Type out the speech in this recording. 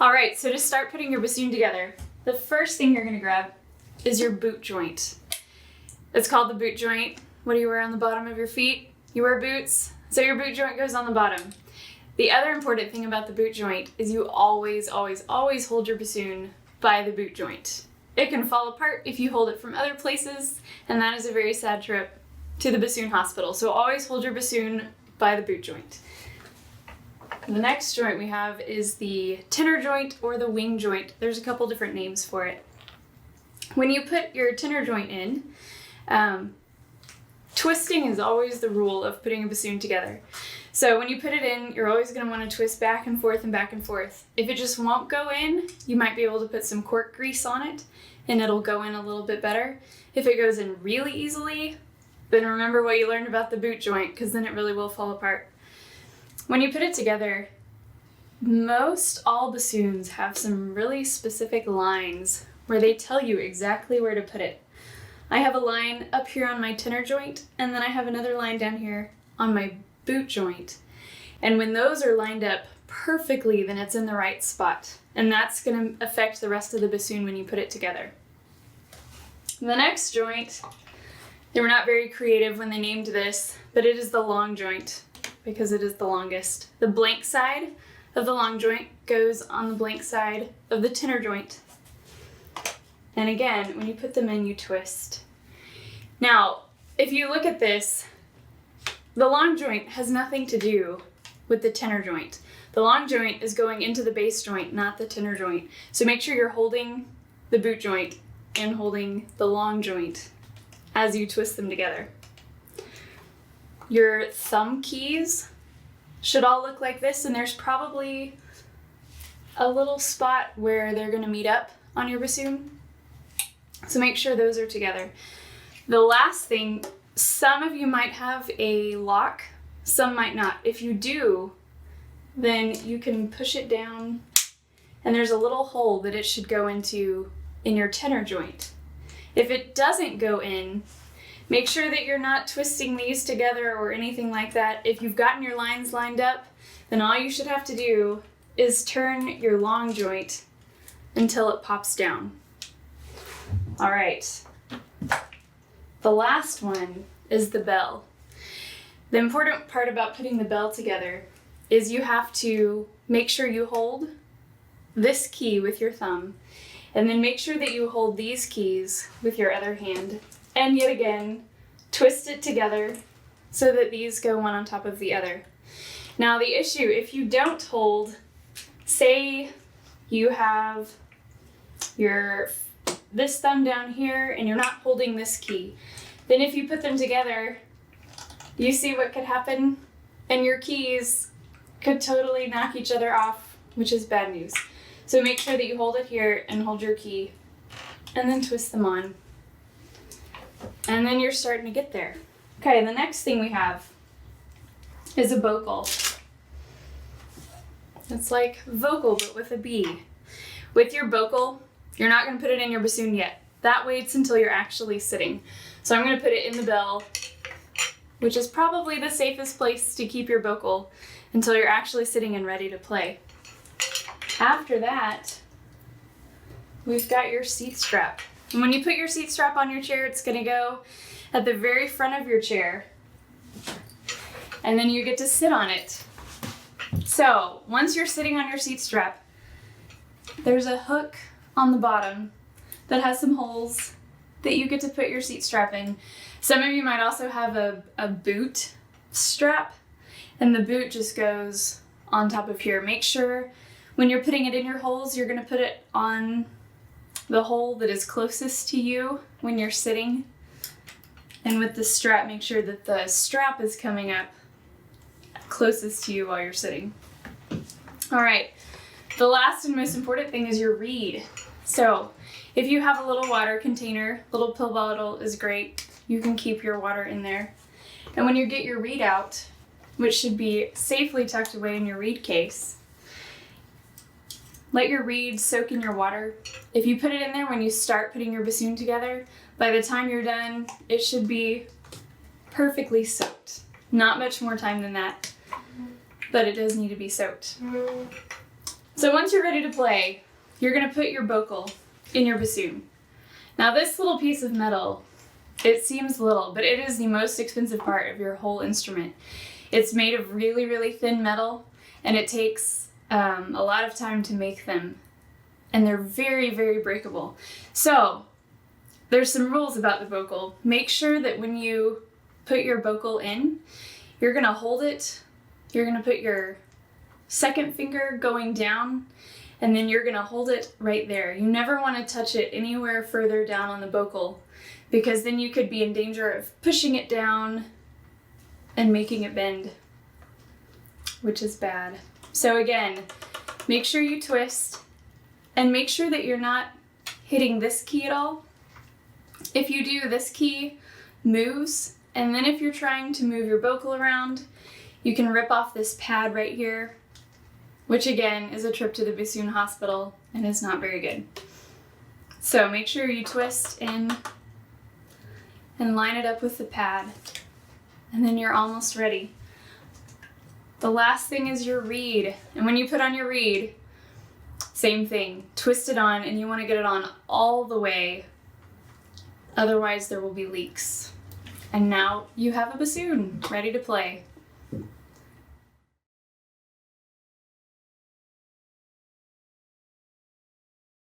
All right, so to start putting your bassoon together, the first thing you're going to grab is your boot joint. It's called the boot joint. What do you wear on the bottom of your feet? You wear boots, so your boot joint goes on the bottom. The other important thing about the boot joint is you always hold your bassoon by the boot joint. It can fall apart if you hold it from other places, and that is a very sad trip to the bassoon hospital. So always hold your bassoon by the boot joint. The next joint we have is the tenor joint or the wing joint. There's a couple different names for it. When you put your tenor joint in, twisting is always the rule of putting a bassoon together. So when you put it in, you're always going to want to twist back and forth and back and forth. If it just won't go in, you might be able to put some cork grease on it and it'll go in a little bit better. If it goes in really easily, then remember what you learned about the boot joint, because then it really will fall apart. When you put it together, most all bassoons have some really specific lines where they tell you exactly where to put it. I have a line up here on my tenor joint, and then I have another line down here on my boot joint. And when those are lined up perfectly, then it's in the right spot. And that's going to affect the rest of the bassoon when you put it together. The next joint, they were not very creative when they named this, but it is the long joint because it is the longest. The blank side of the long joint goes on the blank side of the tenor joint. And again, when you put them in, you twist. Now, if you look at this, the long joint has nothing to do with the tenor joint. The long joint is going into the bass joint, not the tenor joint. So make sure you're holding the boot joint and holding the long joint as you twist them together. Your thumb keys should all look like this, and there's probably a little spot where they're going to meet up on your bassoon. So make sure those are together. The last thing, some of you might have a lock, some might not. If you do, then you can push it down, and there's a little hole that it should go into in your tenor joint. If it doesn't go in, make sure that you're not twisting these together or anything like that. If you've gotten your lines lined up, then all you should have to do is turn your long joint until it pops down. All right. The last one is the bell. The important part about putting the bell together is you have to make sure you hold this key with your thumb, and then make sure that you hold these keys with your other hand. And yet again, twist it together so that these go one on top of the other. Now the issue, if you don't hold, say you have this thumb down here and you're not holding this key, then if you put them together, you see what could happen, and your keys could totally knock each other off, which is bad news. So make sure that you hold it here and hold your key, and then twist them on. And then you're starting to get there. Okay, the next thing we have is a vocal. It's like vocal, but with a B. With your vocal, you're not going to put it in your bassoon yet. That waits until you're actually sitting. So I'm going to put it in the bell, which is probably the safest place to keep your vocal until you're actually sitting and ready to play. After that, we've got your seat strap. And when you put your seat strap on your chair, it's going to go at the very front of your chair. And then you get to sit on it. So once you're sitting on your seat strap, there's a hook on the bottom that has some holes that you get to put your seat strap in. Some of you might also have a boot strap, and the boot just goes on top of here. Make sure when you're putting it in your holes, you're going to put it on the hole that is closest to you when you're sitting. And with the strap, make sure that the strap is coming up closest to you while you're sitting. All right, the last and most important thing is your reed. So if you have a little water container, little pill bottle is great. You can keep your water in there. And when you get your reed out, which should be safely tucked away in your reed case, let your reed soak in your water. If you put it in there when you start putting your bassoon together, by the time you're done, it should be perfectly soaked. Not much more time than that, but it does need to be soaked. So once you're ready to play, you're gonna put your bocal in your bassoon. Now this little piece of metal, it seems little, but it is the most expensive part of your whole instrument. It's made of really, really thin metal, and it takes a lot of time to make them. And they're very, very breakable. So there's some rules about the bocal. Make sure that when you put your bocal in, you're gonna hold it, you're gonna put your second finger going down, and then you're gonna hold it right there. You never wanna touch it anywhere further down on the bocal, because then you could be in danger of pushing it down and making it bend, which is bad. So again, make sure you twist, and make sure that you're not hitting this key at all. If you do, this key moves, and then if you're trying to move your bocal around, you can rip off this pad right here, which again is a trip to the bassoon hospital and is not very good. So make sure you twist in and line it up with the pad, and then you're almost ready. The last thing is your reed, and when you put on your reed, same thing, twist it on, and you want to get it on all the way, otherwise there will be leaks. And now you have a bassoon ready to play.